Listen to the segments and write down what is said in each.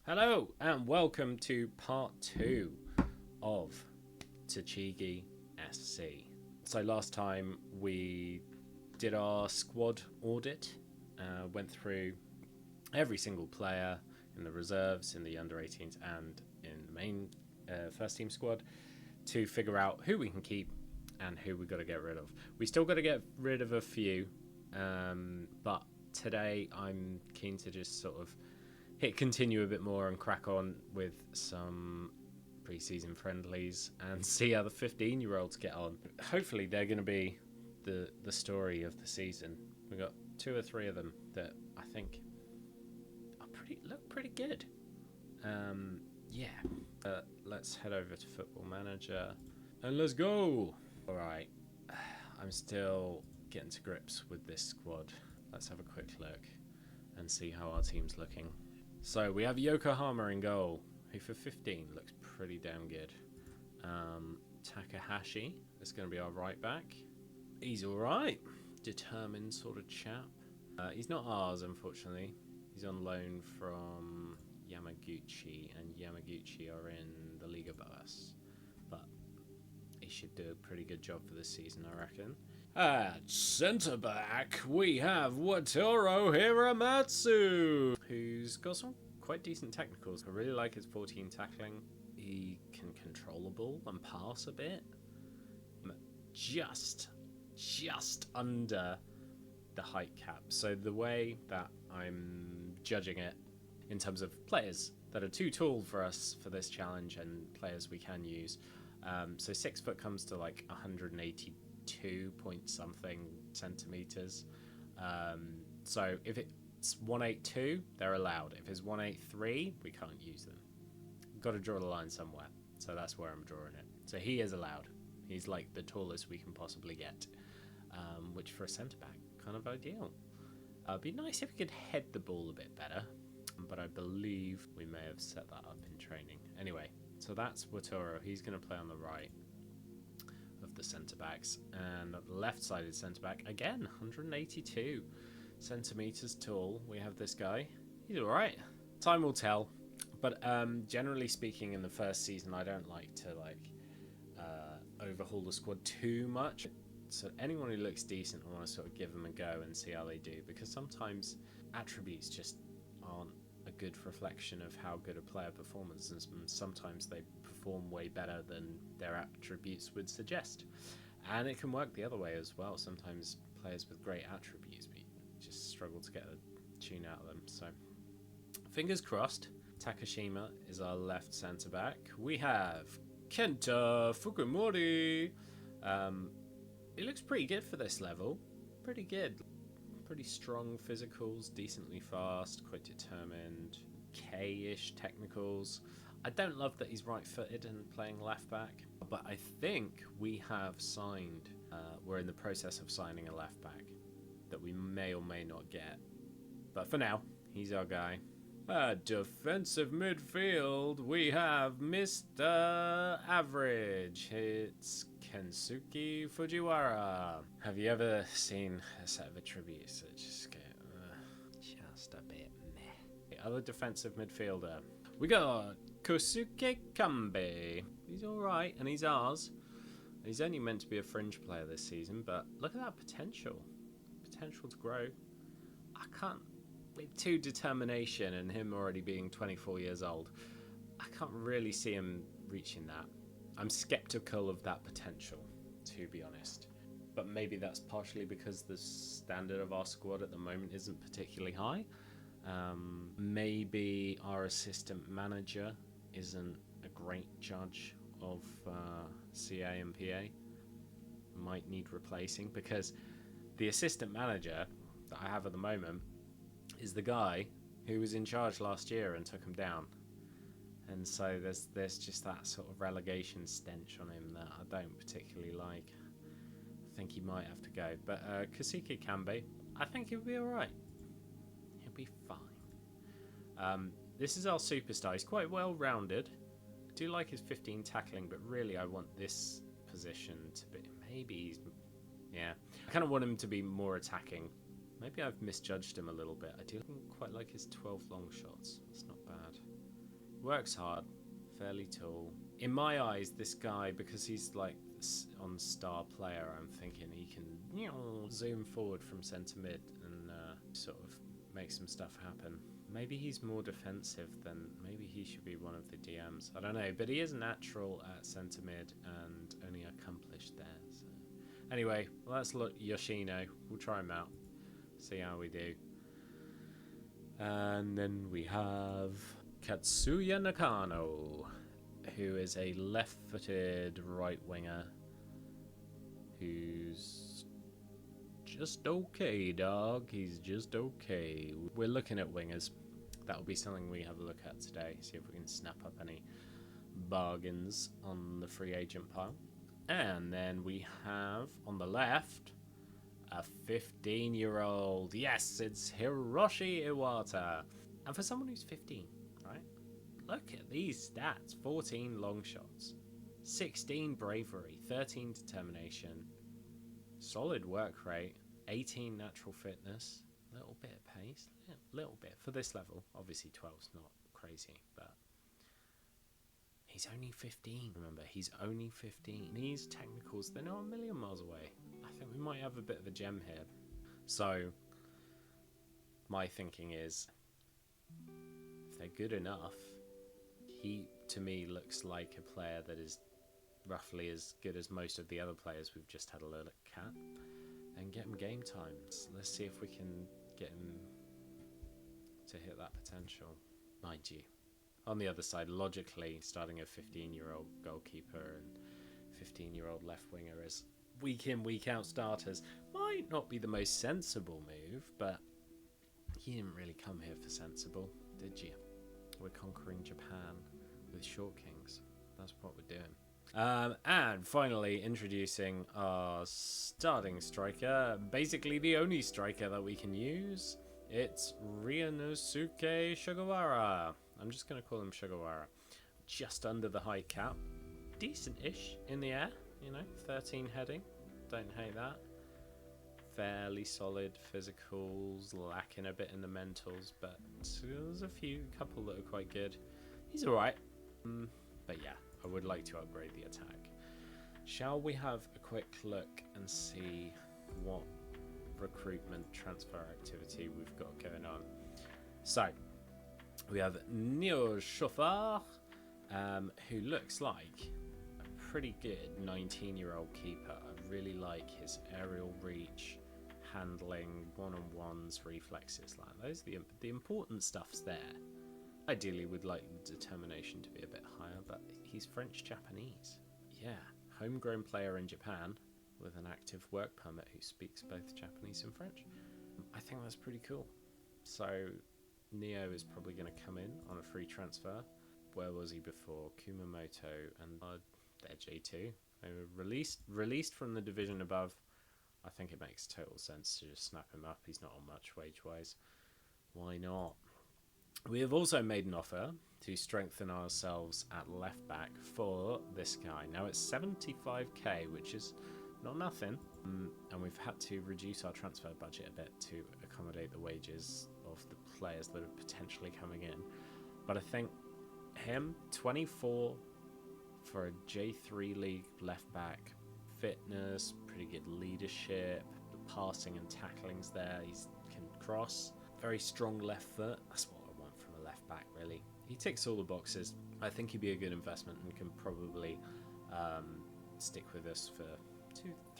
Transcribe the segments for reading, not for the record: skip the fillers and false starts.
Hello and welcome to part 2 of Tachigi SC. So last time we did our squad audit, went through every single player in the reserves, in the under 18s and in the main first team squad to figure out who we can keep and who we got to get rid of. We still got to get rid of a few, but today I'm keen to just sort of hit continue a bit more and crack on with some pre-season friendlies and see how the 15-year-olds get on. Hopefully they're going to be the story of the season. We've got 2 or 3 of them that I think are look pretty good. Let's head over to Football Manager and let's go. All right, I'm still getting to grips with this squad. Let's have a quick look and see how our team's looking. So we have Yokohama in goal, who for 15 looks pretty damn good. Takahashi is going to be our right back. He's alright. Determined sort of chap. He's not ours, unfortunately. He's on loan from Yamaguchi, and Yamaguchi are in the league above us. But he should do a pretty good job for this season, I reckon. At centre-back, we have Wataru Hiramatsu, who's got some quite decent technicals. I really like his 14 tackling. He can control the ball and pass a bit. Just under the height cap. So the way that I'm judging it in terms of players that are too tall for us for this challenge and players we can use. So 6 foot comes to like 182 point something centimeters. So if it's 182, they're allowed. If it's 183, we can't use them. Got to draw the line somewhere. So that's where I'm drawing it. So he is allowed. He's like the tallest we can possibly get, which for a centre back, kind of ideal. It'd be nice if we could head the ball a bit better, but I believe we may have set that up in training. Anyway, so that's Wataru. He's going to play on the right of the centre-backs, and left-sided centre-back, again, 182 centimetres tall. We have this guy. He's alright. Time will tell, but generally speaking, in the first season, I don't like to overhaul the squad too much. So anyone who looks decent, I want to sort of give them a go and see how they do, because sometimes attributes just aren't a good reflection of how good a player performs, and sometimes they perform way better than their attributes would suggest. And it can work the other way as well. Sometimes players with great attributes just struggle to get a tune out of them. So fingers crossed. Takashima is our left centre back. We have Kenta Fukumori. He looks pretty good for this level. Pretty good. Pretty strong physicals, decently fast, quite determined, K-ish technicals. I don't love that he's right-footed and playing left-back, but I think we have signed, we're in the process of signing a left-back that we may or may not get. But for now, he's our guy. Defensive midfield, we have Mr. Average. It's Kensuke Fujiwara. Have you ever seen a set of attributes that just go just a bit meh? The other defensive midfielder, we got Kosuke Kambe. He's alright, and he's ours. He's only meant to be a fringe player this season, but look at that potential to grow. I can't, with 2 determination and him already being 24 years old, I can't really see him reaching that. I'm skeptical of that potential, to be honest. But maybe that's partially because the standard of our squad at the moment isn't particularly high. Maybe our assistant manager isn't a great judge of CA and PA. Might need replacing, because the assistant manager that I have at the moment is the guy who was in charge last year and took him down. And so there's just that sort of relegation stench on him that I don't particularly like. I think he might have to go. But Kosuke Kambe, I think he'll be alright. He'll be fine. This is our superstar. He's quite well rounded. I do like his 15 tackling, but really I want this position to be, maybe he's, yeah. I kind of want him to be more attacking. Maybe I've misjudged him a little bit. I do quite like his 12 long shots. It's not bad. works hard, fairly tall. In my eyes, this guy, because he's like on star player, I'm thinking he can zoom forward from centre mid and sort of make some stuff happen. Maybe he's more defensive than, maybe he should be one of the DMs. I don't know, but he is natural at centre mid and only accomplished there. So. Anyway, let's look Yoshino. We'll try him out, see how we do. And then we have Katsuya Nakano, who is a left-footed right winger who's just okay, dog. He's just okay. We're looking at wingers. That'll be something we have a look at today. See if we can snap up any bargains on the free agent pile. And then we have on the left a 15-year-old. Yes, it's Hiroshi Iwata. And for someone who's 15, right? Look at these stats. 14 long shots, 16 bravery, 13 determination, solid work rate, 18 natural fitness, little bit of pace, little bit for this level. Obviously 12's not crazy, but he's only 15. Remember, he's only 15. These technicals, they're not a million miles away. I think we might have a bit of a gem here. So my thinking is, if they're good enough, he to me looks like a player that is roughly as good as most of the other players we've just had a look at, and get him game times. Let's see if we can get him to hit that potential. Mind you, on the other side, logically, starting a 15-year-old goalkeeper and 15-year-old left winger as week in, week out starters might not be the most sensible move, but you didn't really come here for sensible, did you? We're conquering Japan with short kings. That's what we're doing. And finally, introducing our starting striker, basically the only striker that we can use. It's Ryunosuke Sugawara. I'm just going to call him Sugawara. Just under the high cap. Decent-ish in the air, 13 heading. Don't hate that. Fairly solid physicals, lacking a bit in the mentals, but there's a couple that are quite good. He's alright. But yeah, I would like to upgrade the attack. Shall we have a quick look and see what recruitment transfer activity we've got going on? So, we have Neo Chauffeur, who looks like a pretty good 19-year-old keeper. I really like his aerial reach, handling, one-on-ones, reflexes. Like those, the important stuff's there. Ideally, we'd like determination to be a bit higher, but he's French-Japanese. Yeah, homegrown player in Japan with an active work permit who speaks both Japanese and French. I think that's pretty cool. So Neo is probably going to come in on a free transfer. Where was he before? Kumamoto and they're J2. They were released from the division above. I think it makes total sense to just snap him up. He's not on much wage-wise. Why not? We have also made an offer to strengthen ourselves at left back for this guy. Now it's 75k, which is not nothing, and we've had to reduce our transfer budget a bit to accommodate the wages of the players that are potentially coming in. But I think him, 24 for a J3 league left back, fitness, pretty good leadership, the passing and tackling's there, he can cross, very strong left foot. That's what I want from a left back, really. He ticks all the boxes. I think he'd be a good investment and can probably stick with us for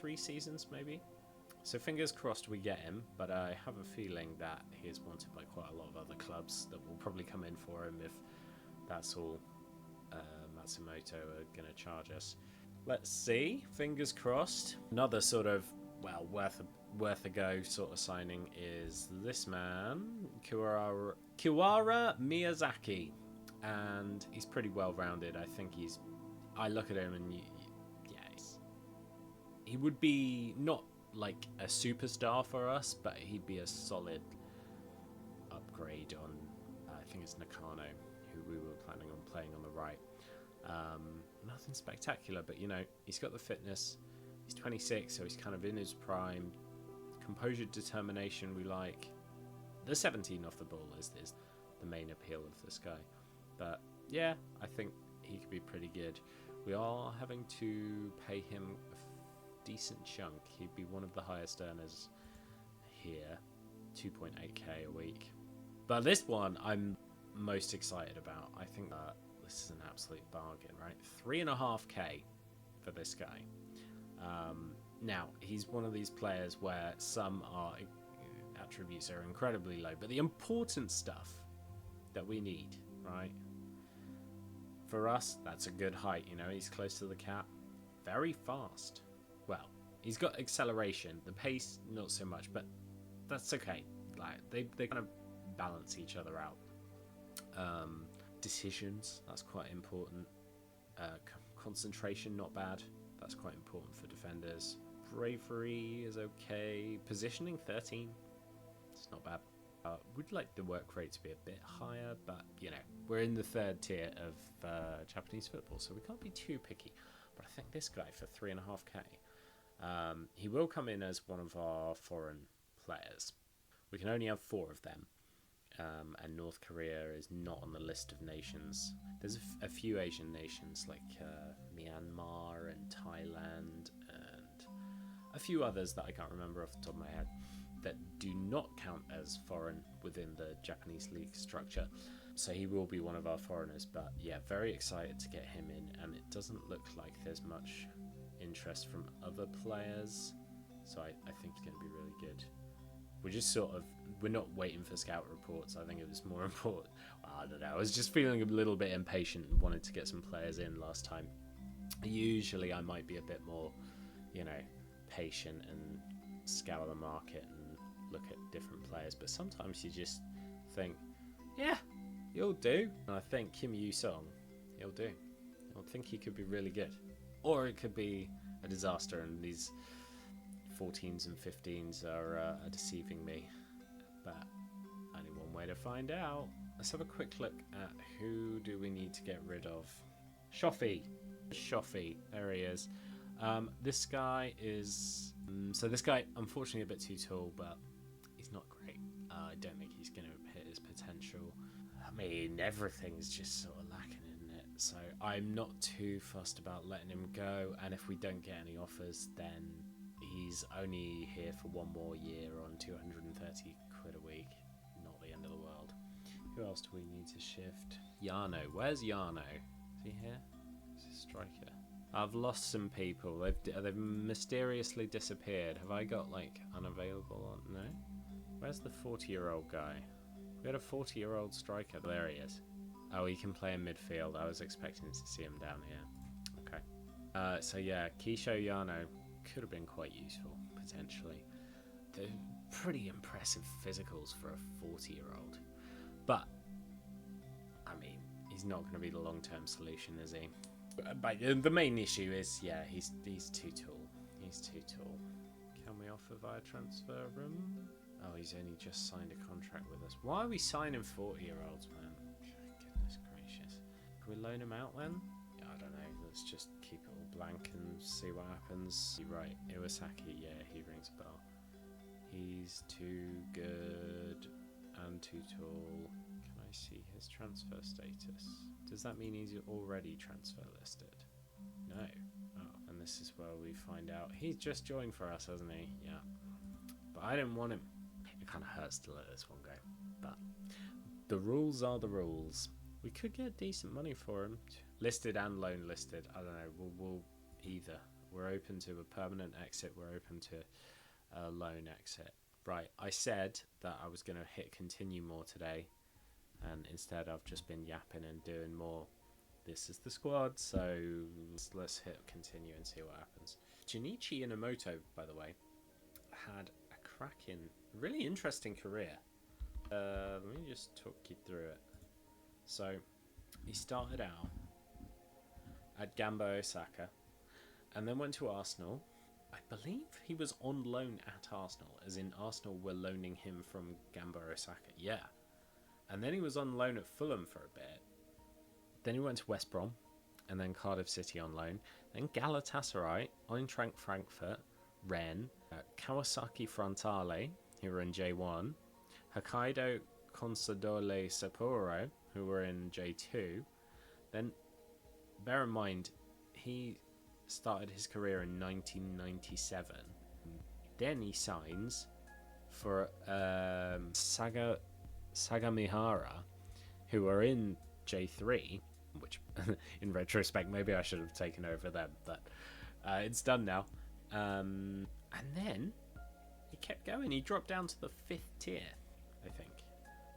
2-3 seasons maybe. So fingers crossed we get him, but I have a feeling that he is wanted by quite a lot of other clubs that will probably come in for him if that's all Matsumoto are going to charge us. Let's see, fingers crossed. Another sort of, well, worth a go sort of signing is this man, Kiwara Miyazaki, and he's pretty well rounded. I think I look at him and he would be not like a superstar for us, but he'd be a solid upgrade on, I think it's Nakano, who we were planning on playing on the right. Nothing spectacular, but he's got the fitness. He's 26, so he's kind of in his prime. Composure, determination, we like. The 17 off the ball is the main appeal of this guy. But yeah, I think he could be pretty good. We are having to pay him a decent chunk. He'd be one of the highest earners here, 2.8k a week. But this one I'm most excited about. I think that this is an absolute bargain, right? 3.5k for this guy. Now, he's one of these players where some attributes are incredibly low, but the important stuff that we need, right? For us, that's a good height, you know, he's close to the cap. Very fast. Well, he's got acceleration, the pace, not so much, but that's okay. Like, they kind of balance each other out. Decisions, that's quite important. Concentration, not bad. That's quite important for defenders. Bravery is okay. Positioning, 13. It's not bad. We'd like the work rate to be a bit higher, but, you know, we're in the third tier of Japanese football, so we can't be too picky. But I think this guy for 3.5k, he will come in as one of our foreign players. We can only have 4 of them, and North Korea is not on the list of nations. There's a few Asian nations like Myanmar and Thailand and a few others that I can't remember off the top of my head that do not count as foreign within the Japanese league structure. So he will be one of our foreigners, but yeah, very excited to get him in, and it doesn't look like there's much interest from other players, so I think he's going to be really good. We're not waiting for scout reports. I think it was more important. I don't know. I was just feeling a little bit impatient and wanted to get some players in last time. Usually I might be a bit more, you know, patient and scour the market and look at different players. But sometimes you just think, yeah, he'll do. And I think Kim Yu-sung, he'll do. I think he could be really good. Or it could be a disaster and these 14s and 15s are deceiving me, but only one way to find out. Let's have a quick look at who do we need to get rid of. Shoffy, there he is. This guy is this guy unfortunately a bit too tall, but he's not great. I don't think he's going to hit his potential. I mean, everything's just sort of lacking, isn't it? So I'm not too fussed about letting him go, and if we don't get any offers, then he's only here for one more year on 230 quid a week. Not the end of the world. Who else do we need to shift? Yano. Where's Yano? Is he here? Is he a striker? I've lost some people. They've mysteriously disappeared. Have I got, like, unavailable on? No? Where's the 40-year-old guy? We had a 40-year-old striker. There he is. Oh, he can play in midfield. I was expecting to see him down here. Okay. So, yeah, Kisho Yano could have been quite useful, potentially. They're pretty impressive physicals for a 40-year-old. But, I mean, he's not going to be the long-term solution, is he? But the main issue is, yeah, he's too tall. He's too tall. Can we offer via transfer room? Oh, he's only just signed a contract with us. Why are we signing 40-year-olds, man? Goodness gracious. Can we loan him out then? I don't know. Let's just keep it all blank and see what happens. You're right. Iwasaki, yeah, he rings a bell. He's too good and too tall. Can I see his transfer status? Does that mean he's already transfer listed? No. Oh, and this is where we find out. He's just joined for us, hasn't he? Yeah. But I didn't want him. It kind of hurts to let this one go. But the rules are the rules. We could get decent money for him. Listed and loan listed. I don't know. We'll either. We're open to a permanent exit. We're open to a loan exit. Right. I said that I was going to hit continue more today. And instead I've just been yapping and doing more. This is the squad. So let's hit continue and see what happens. Junichi Inamoto, by the way, had a cracking, really interesting career. Let me just talk you through it. So he started out at Gamba Osaka and then went to Arsenal. I believe he was on loan at Arsenal, as in Arsenal were loaning him from Gamba Osaka. Yeah. And then he was on loan at Fulham for a bit. Then he went to West Brom and then Cardiff City on loan. Then Galatasaray, Eintracht Frankfurt, Rennes, Kawasaki Frontale, who were in J1, Hokkaido Consadole Sapporo, who were in J2, Then, bear in mind, he started his career in 1997. Then he signs for Sagamihara, who are in J3, which in retrospect maybe I should have taken over them, but it's done now. And then he kept going. He dropped down to the 5th tier, I think.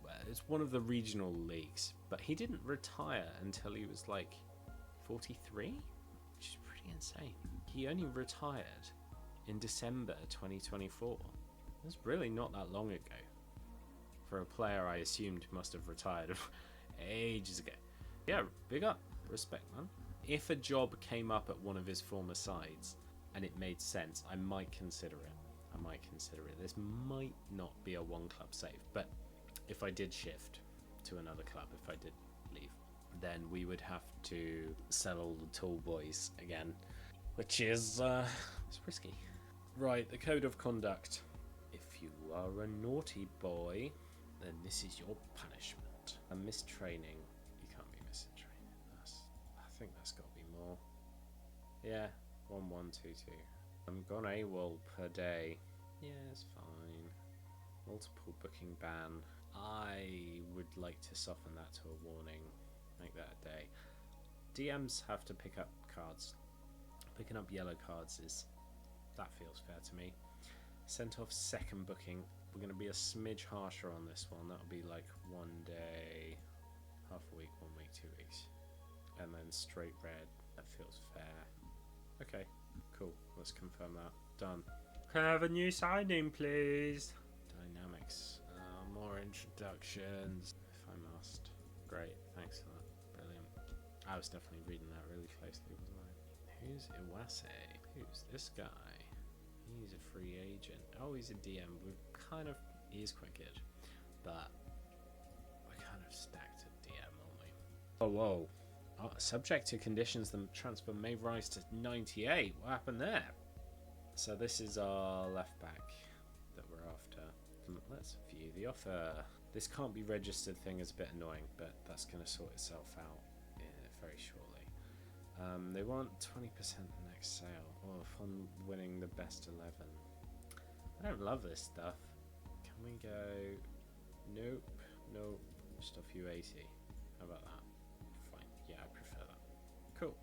Well, it's one of the regional leagues, but he didn't retire until he was like 43, which is pretty insane. He only retired in December 2024. That's really not that long ago for a player I assumed must have retired ages ago. Yeah, big up. Respect, man. If a job came up at one of his former sides and it made sense, I might consider it. This might not be a one club save, but if I did shift to another club, if I did leave, then we would have to sell all the tall boys again, which is it's risky. Right, the code of conduct. If you are a naughty boy, then this is your punishment. A mistraining. You can't be missing training. I think that's got to be more. Yeah, 1122. I'm gone AWOL per day. Yeah, it's fine. Multiple booking ban. I would like to soften that to a warning. Make that a day. DMs have to pick up cards. Picking up yellow cards that feels fair to me. Sent off second booking. We're going to be a smidge harsher on this one. That'll be like 1 day, half a week, 1 week, 2 weeks. And then straight red. That feels fair. Okay, cool. Let's confirm that. Done. Can I have a new signing, please? Dynamics. More introductions, if I must. Great, thanks for that. Brilliant. I was definitely reading that really closely, wasn't I? Who's Iwase? Who's this guy? He's a free agent. Oh, he's a DM. He is quite good, but we're kind of stacked at DM, aren't we? Oh, whoa. Oh, subject to conditions, the transfer may rise to 98. What happened there? So this is our left back that we're after. Let's view the offer. This can't be registered thing is a bit annoying, but that's going to sort itself out very shortly. They want 20% the next sale upon winning the best 11. I don't love this stuff. Can we go? Nope. Just off you 80. How about that? Fine. Yeah, I prefer that. Cool.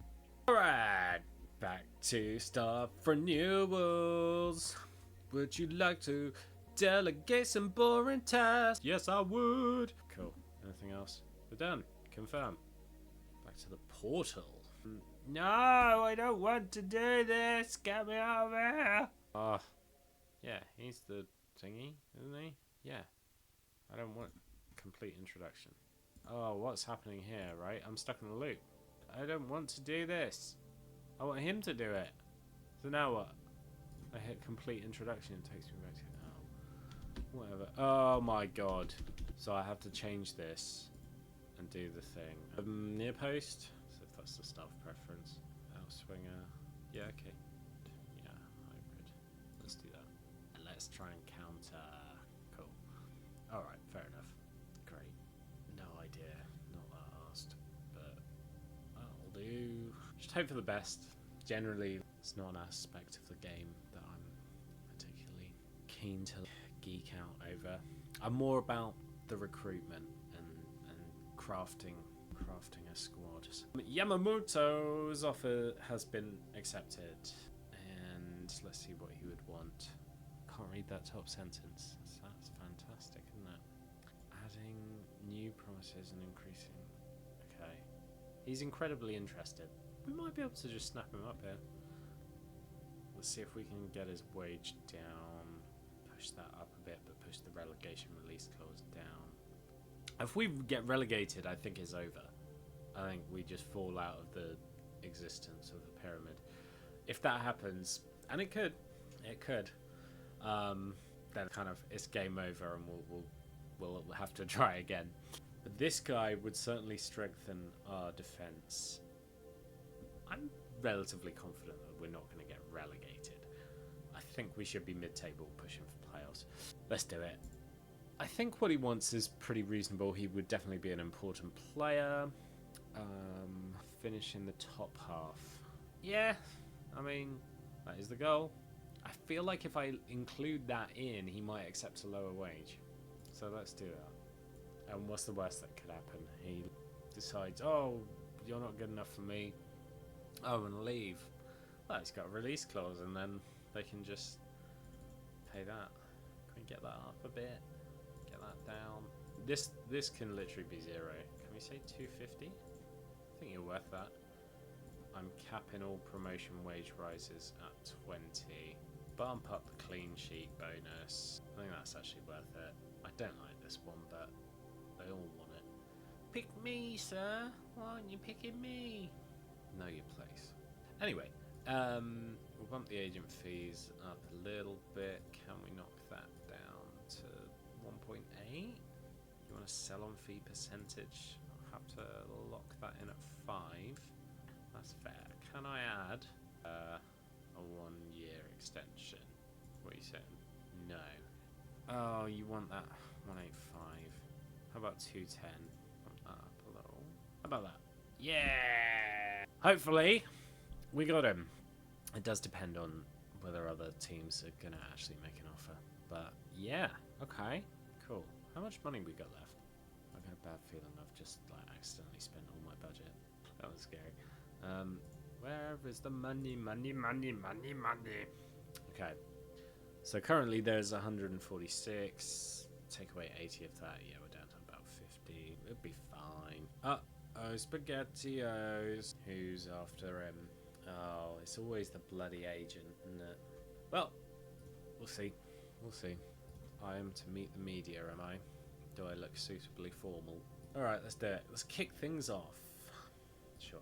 Alright, back to start renewals. Would you like to delegate some boring tasks? Yes, I would. Cool. Anything else? We're done. Confirm. Back to the portal. No, I don't want to do this. Get me out of here. Yeah, he's the thingy, isn't he? Yeah. I don't want complete introduction. Oh, what's happening here, right? I'm stuck in a loop. I don't want to do this. I want him to do it. So now what? I hit complete introduction. It takes me back to whatever. Oh my god. So I have to change this and do the thing. Near post. So if that's the staff preference. Outswinger. Yeah, okay. Yeah, hybrid. Let's do that. And let's try and counter. Cool. Alright, fair enough. Great. No idea. Not that asked. But that'll do. Just hope for the best. Generally, it's not an aspect of the game that I'm particularly keen to geek out over. I'm more about the recruitment and crafting a squad. Yamamoto's offer has been accepted, and let's see what he would want. Can't read that top sentence. That's fantastic, isn't it? Adding new promises and increasing. Okay, he's incredibly interested. We might be able to just snap him up here. Let's see if we can get his wage down. Push that up a bit, but push the relegation release clause down. If we get relegated, I think it's over. I think we just fall out of the existence of the pyramid. If that happens, and it could, then kind of it's game over, and we'll have to try again. But this guy would certainly strengthen our defense. I'm relatively confident that we're not going to get relegated. I think we should be mid-table pushing for playoffs. Let's do it. I think what he wants is pretty reasonable. He would definitely be an important player. Finish in the top half. Yeah, I mean, that is the goal. I feel like if I include that in, he might accept a lower wage. So let's do that. And what's the worst that could happen? He decides, oh, you're not good enough for me. Oh, and leave. Well, he's got a release clause, and then they can just pay that. Can we get that up a bit? Get that down. This can literally be 0. Can we say 250? I think you're worth that. I'm capping all promotion wage rises at 20. Bump up the clean sheet bonus. I think that's actually worth it. I don't like this one, but they all want it. Pick me, sir. Why aren't you picking me? Know your place. Anyway, we'll bump the agent fees up a little bit. Can we knock that down to 1.8? You want to sell on fee percentage? I'll have to lock that in at 5. That's fair. Can I add a 1-year extension? What are you saying? No. Oh, you want that 185. How about 210? Bump that up a little. How about that? Yeah! Hopefully, we got him. It does depend on whether other teams are going to actually make an offer. But yeah, okay, cool. How much money we got left? I got a bad feeling I've just accidentally spent all my budget. That was scary. Where is the money? Okay. So currently there's 146. Take away 80 of that. Yeah, we're down to about 50. It'll be fine. Uh-oh, SpaghettiOs. Who's after him? Oh, it's always the bloody agent, isn't it? Well, we'll see. We'll see. I am to meet the media, am I? Do I look suitably formal? Alright, let's do it. Let's kick things off. Sure.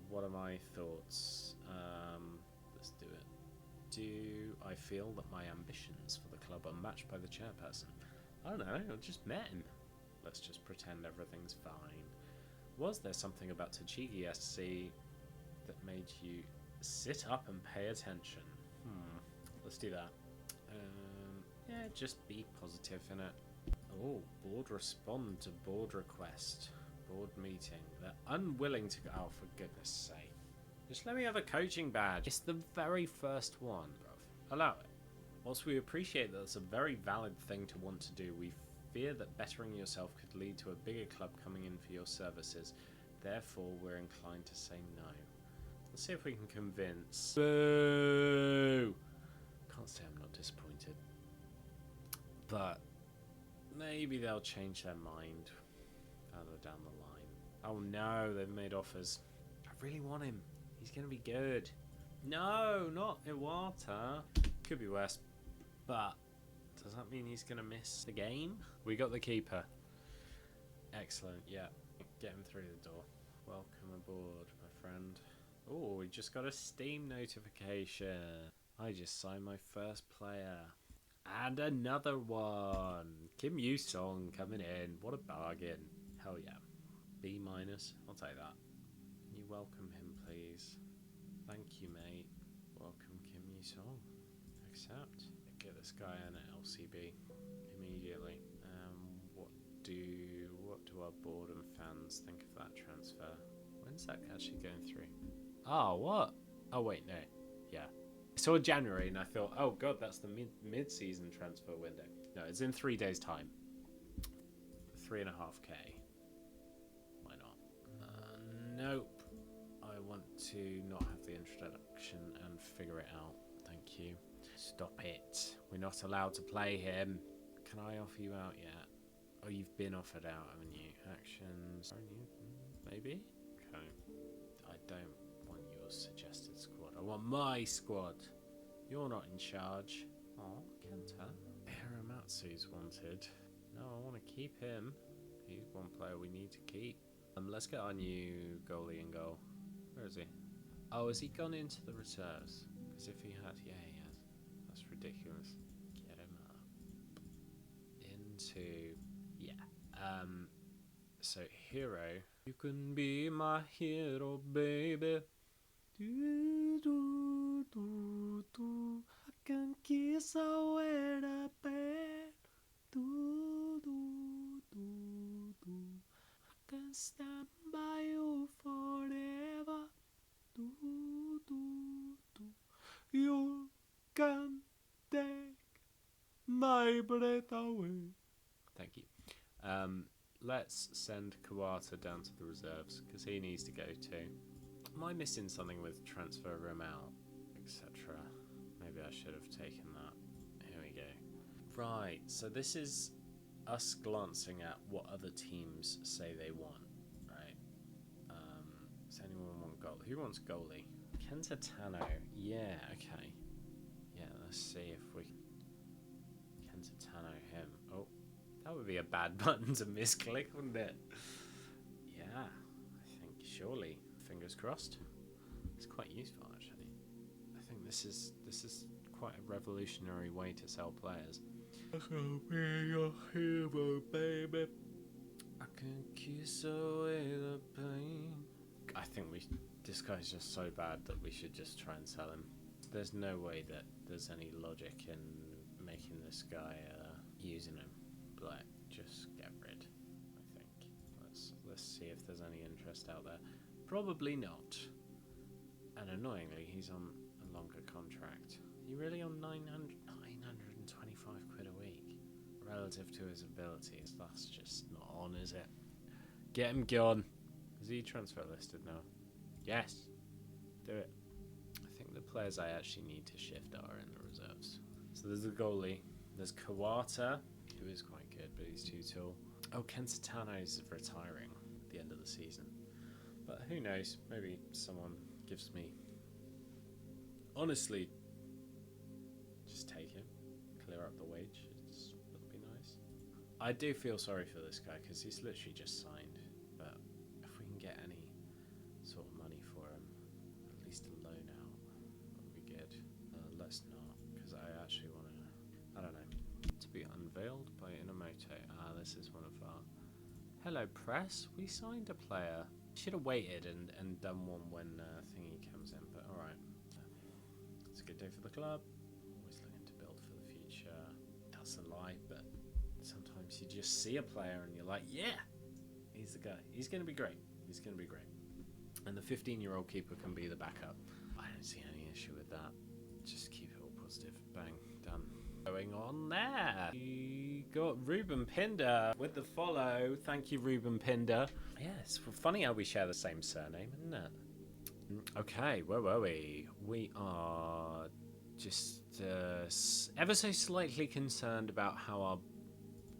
What are my thoughts? Let's do it. Do I feel that my ambitions for the club are matched by the chairperson? I don't know, I just met him. Let's just pretend everything's fine. Was there something about Tochigi SC that made you sit up and pay attention? Let's do that. Yeah, just be positive in it. Oh, board respond to board request. Board meeting. They're unwilling to go. Oh, for goodness sake. Just let me have a coaching badge. It's the very first one, bruv. Allow it. Whilst we appreciate that it's a very valid thing to want to do, we fear that bettering yourself could lead to a bigger club coming in for your services. Therefore, we're inclined to say no. Let's see if we can convince. Boo! Can't say I'm not disappointed. But maybe they'll change their mind further down the line. Oh no, they've made offers. I really want him. He's going to be good. No, not Iwata. Could be worse. But does that mean he's going to miss the game? We got the keeper. Excellent, yeah. Get him through the door. Welcome aboard, my friend. Oh, we just got a Steam notification. I just signed my first player. And another one. Kim Yu-song coming in. What a bargain. Hell yeah. B-. I'll take that. Can you welcome him, please? Thank you, mate. Welcome Kim Yu-song. Accept. Get this guy in at LCB immediately. What do our board and fans think of that transfer? When's that actually going through? Oh, what? Oh, wait, no. Yeah. I saw January and I thought, oh god, that's the mid-season transfer window. No, it's in 3 days' time. 3.5k. Why not? Nope. I want to not have the introduction and figure it out. Thank you. Stop it. We're not allowed to play him. Can I offer you out yet? Oh, you've been offered out, haven't you? Actions. Maybe? Okay. I don't want your suggested squad. I want my squad. You're not in charge. Oh, Kenta. Hiramatsu's wanted. No, I want to keep him. He's one player we need to keep. Let's get our new goalie in goal. Where is he? Oh, has he gone into the reserves? Because if he had, yeah, he has. That's ridiculous. Get him up. Into, yeah. So Hiiro. You can be my hero, baby. Do, do, do, do. I can kiss away the pain. Do, do, do, do. I can stand by you Thank you. Let's send Kawata down to the reserves because he needs to go too. Am I missing something with transfer room out, etc.? Maybe I should have taken that. Here we go. Right, so this is us glancing at what other teams say they want, right? Does anyone want goal? Who wants goalie? Kenta Tano. Yeah, okay. Yeah, let's see if we... Kenta Tano, him. Oh, that would be a bad button to misclick, wouldn't it? Yeah, I think surely. Fingers crossed. It's quite useful, actually. I think this is quite a revolutionary way to sell players. I can be your hero, baby. I can kiss away the pain. I think this guy's just so bad that we should just try and sell him. There's no way that there's any logic in making this guy using him. Like, just get rid. I think. Let's see if there's any interest out there. Probably not. And annoyingly, he's on a longer contract. He really on 925 quid a week relative to his abilities. That's just not on, is it? Get him gone. Is he transfer listed now? Yes. Do it. I think the players I actually need to shift are in the reserves. So there's the goalie. There's Kawata, who is quite good, but he's too tall. Oh, Kensitano is retiring at the end of the season. But who knows? Maybe someone gives me... Honestly, just take him. Clear up the wage. Would be nice. I do feel sorry for this guy because he's literally just signed. But if we can get any sort of money for him, at least a loan out, that would be good. Let's not, because I actually want to... I don't know. To be unveiled by Inamoto. This is one of our... Hello, press. We signed a player. Should have waited and done one when thingy comes in, but alright. It's a good day for the club. Always looking to build for the future. That's a lie, but sometimes you just see a player and you're like, yeah, he's the guy. He's going to be great. He's going to be great. And the 15-year-old keeper can be the backup. I don't see any issue with that. Just keep it all positive. Bang. Done. Going on there. We got Ruben Pinder with the follow. Thank you, Ruben Pinder. Yeah, it's funny how we share the same surname, isn't it? Okay, where were we? We are just ever so slightly concerned about how our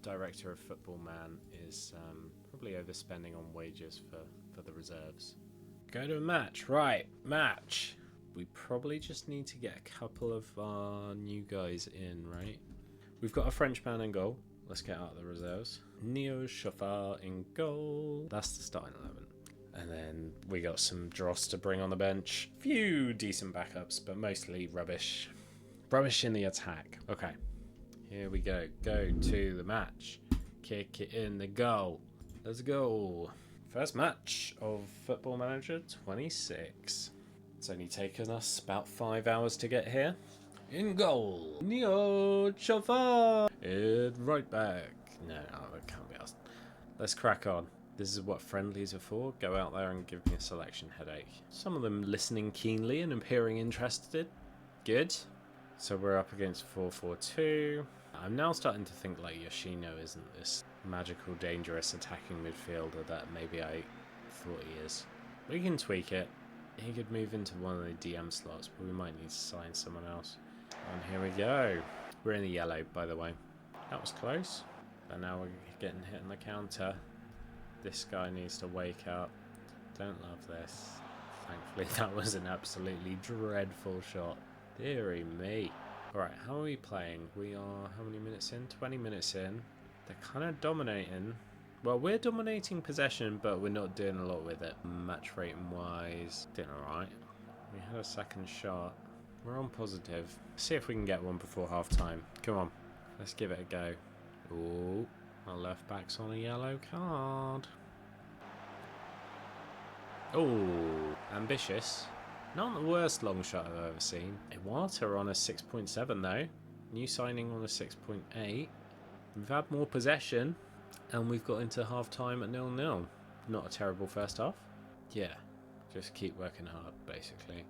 director of football man is probably overspending on wages for the reserves. Go to a match. Right, match. We probably just need to get a couple of our new guys in, right? We've got a French man in goal. Let's get out of the reserves. Neo Chauffeur in goal. That's the starting 11. And then we got some dross to bring on the bench. Few decent backups, but mostly rubbish. Rubbish in the attack. Okay. Here we go. Go to the match. Kick it in the goal. Let's go. First match of Football Manager 26. It's only taken us about 5 hours to get here. In goal, Neo Chauffeur. Right back. No, it can't be us. Let's crack on. This is what friendlies are for. Go out there and give me a selection headache. Some of them listening keenly and appearing interested. Good. So we're up against 4-4-2. I'm now starting to think like Yoshino isn't this magical, dangerous attacking midfielder that maybe I thought he is. We can tweak it. He could move into one of the DM slots, but we might need to sign someone else. And here we go. We're in the yellow, by the way. That was close. But now we're getting hit on the counter. This guy needs to wake up. Don't love this. Thankfully, that was an absolutely dreadful shot. Deary me. Alright, how are we playing? We are, how many minutes in? 20 minutes in. They're kind of dominating. Well, we're dominating possession, but we're not doing a lot with it. Match rating wise, doing alright. We had a second shot. We're on positive. See if we can get one before half time. Come on, let's give it a go. Ooh, our left back's on a yellow card. Oh, ambitious. Not the worst long shot I've ever seen. Iwata on a 6.7 though. New signing on a 6.8. We've had more possession. And we've got into half-time at 0-0. Not a terrible first half. Yeah, just keep working hard, basically.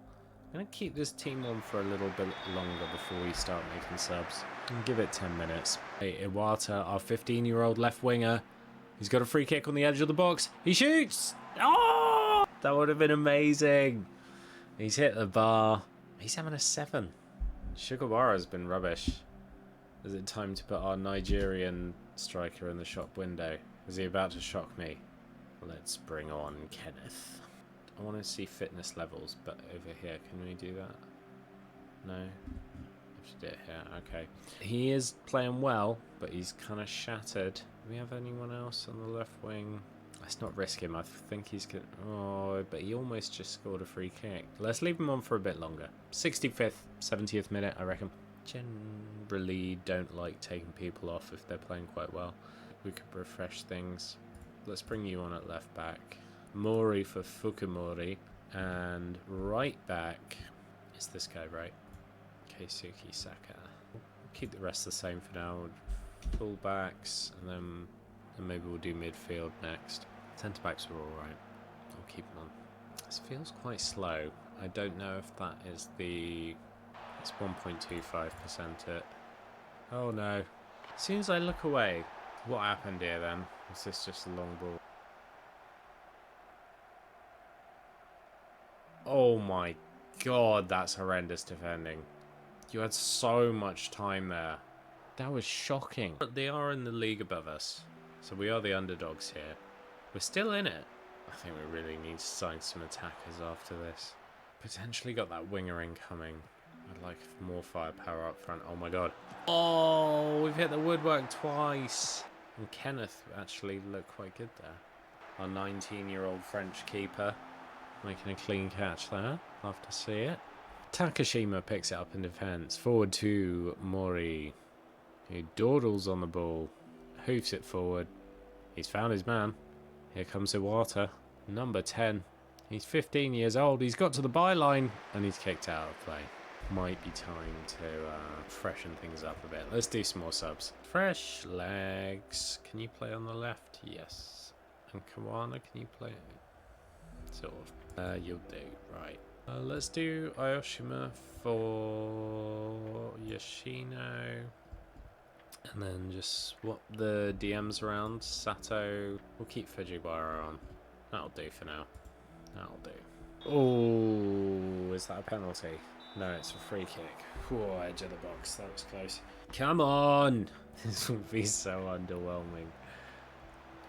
I'm going to keep this team on for a little bit longer before we start making subs. And give it 10 minutes. Hey, Iwata, our 15-year-old left winger. He's got a free kick on the edge of the box. He shoots! Oh! That would have been amazing. He's hit the bar. He's having a 7. Sugawara's been rubbish. Is it time to put our Nigerian striker in the shop window? Is he about to shock me? Let's bring on Kenneth. I want to see fitness levels, but over here, can we do that? No? I have to do it here, okay. He is playing well, but he's kind of shattered. Do we have anyone else on the left wing? Let's not risk him, I think he's good. Oh, but he almost just scored a free kick. Let's leave him on for a bit longer. 65th, 70th minute, I reckon. Generally don't like taking people off if they're playing quite well. We could refresh things. Let's bring you on at left back. Mori for Fukumori. And right back is this guy, right? Keisuke Saka. We'll keep the rest the same for now. Full backs, and maybe we'll do midfield next. Centre backs are alright. I'll keep them on. This feels quite slow. I don't know if that is the... It's 1.25% it. Oh no. As soon as I look away, what happened here then? Was this just a long ball? Oh my god, that's horrendous defending. You had so much time there. That was shocking. But they are in the league above us, so we are the underdogs here. We're still in it. I think we really need to sign some attackers after this. Potentially got that winger incoming. I'd like more firepower up front. Oh my god. Oh, we've hit the woodwork twice. And Kenneth actually looked quite good there. Our 19-year-old French keeper making a clean catch there. Love to see it. Takashima picks it up in defence. Forward to Mori. He dawdles on the ball. Hoofs it forward. He's found his man. Here comes Iwata. Number 10. He's 15 years old. He's got to the byline. And he's kicked out of play. Might be time to freshen things up a bit. Let's do some more subs. Fresh legs. Can you play on the left? Yes. And Kawana, can you play? Sort of. You'll do. Right. Let's do Aoshima for Yoshino. And then just swap the DMs around. Sato. We'll keep Fujiwara on. That'll do for now. That'll do. Oh, is that a penalty? No, it's a free kick. Whoa, edge of the box. That was close. Come on! This would be so underwhelming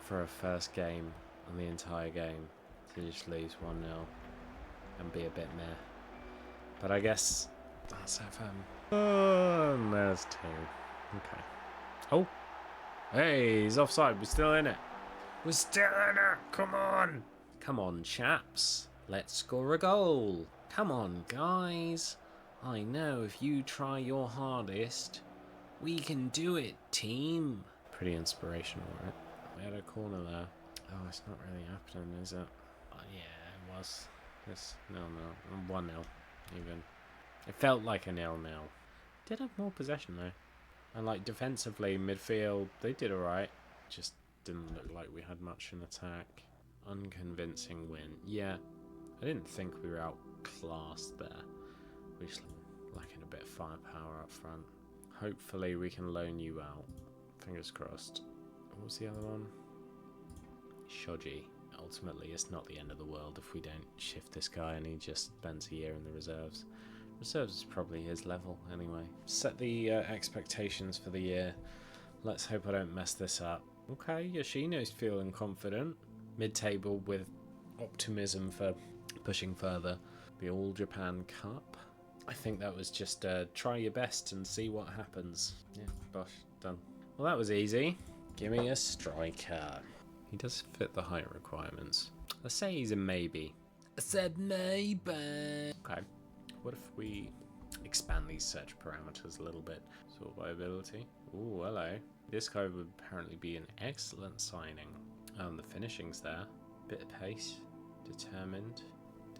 for a first game on the entire game to just lose 1-0 and be a bit meh. But I guess that's FM. Oh, and there's 2. Okay. Oh! Hey, he's offside. We're still in it. We're still in it! Come on! Come on, chaps. Let's score a goal. Come on, guys. I know if you try your hardest, we can do it, team. Pretty inspirational, right? We had a corner there. Oh, it's not really happening, is it? Oh, yeah, it was. It's 0-0. 1-0, even. It felt like a 0-0. Did have more possession, though. And, like, defensively, midfield, they did alright. Just didn't look like we had much in attack. Unconvincing win. Yeah, I didn't think we were outclassed there. We're just lacking a bit of firepower up front. Hopefully we can loan you out. Fingers crossed. What was the other one? Shoji. Ultimately, it's not the end of the world if we don't shift this guy and he just spends a year in the reserves. Reserves is probably his level anyway. Set the expectations for the year. Let's hope I don't mess this up. Okay, Yoshino's feeling confident. Mid-table with optimism for pushing further. The All Japan Cup. I think that was just try your best and see what happens. Yeah, bosh, done. Well, that was easy. Give me a striker. He does fit the height requirements. Let's say he's a maybe. I said maybe. Okay. What if we expand these search parameters a little bit? Sort of viability. Ooh, hello. This guy would apparently be an excellent signing. The finishing's there. Bit of pace. Determined.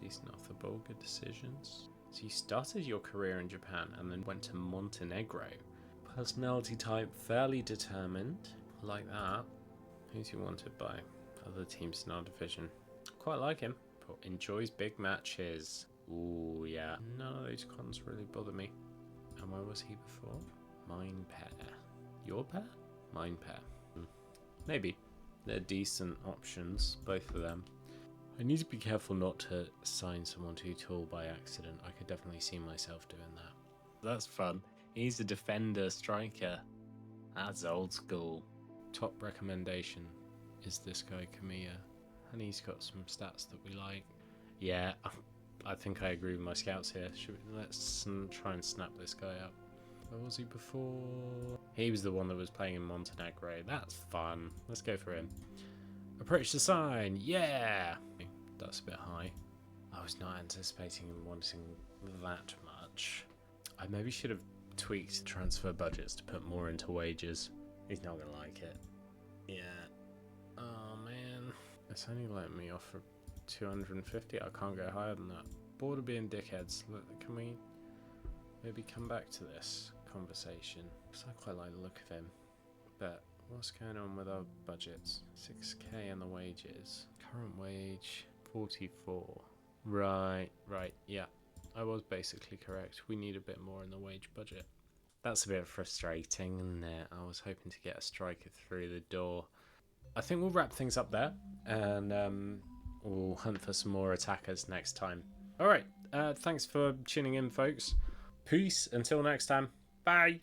Decent off the ball. Good decisions. So you started your career in Japan and then went to Montenegro. Personality type, fairly determined. Like that. Who's he wanted by? Other teams in our division. Quite like him. But enjoys big matches. Ooh, yeah. None of those cons really bother me. And where was he before? Mine pair. Your pair? Mine pair. Maybe. They're decent options, both of them. I need to be careful not to assign someone too tall by accident. I could definitely see myself doing that. That's fun. He's a defender striker. That's old school. Top recommendation is this guy, Kamiya. And he's got some stats that we like. Yeah, I think I agree with my scouts here. Let's try and snap this guy up. Where was he before? He was the one that was playing in Montenegro. That's fun. Let's go for him. Approach the sign. Yeah! That's a bit high. I was not anticipating him wanting that much. I maybe should have tweaked transfer budgets to put more into wages. He's not going to like it. Yeah. Oh, man. It's only letting me offer 250. I can't go higher than that. Bored of being dickheads. Look, can we maybe come back to this conversation? Because I quite like the look of him. But what's going on with our budgets? 6k and the wages. Current wage 44. Right, yeah. I was basically correct. We need a bit more in the wage budget. That's a bit frustrating, isn't it? I was hoping to get a striker through the door. I think we'll wrap things up there, and we'll hunt for some more attackers next time. Alright, thanks for tuning in, folks. Peace, until next time. Bye!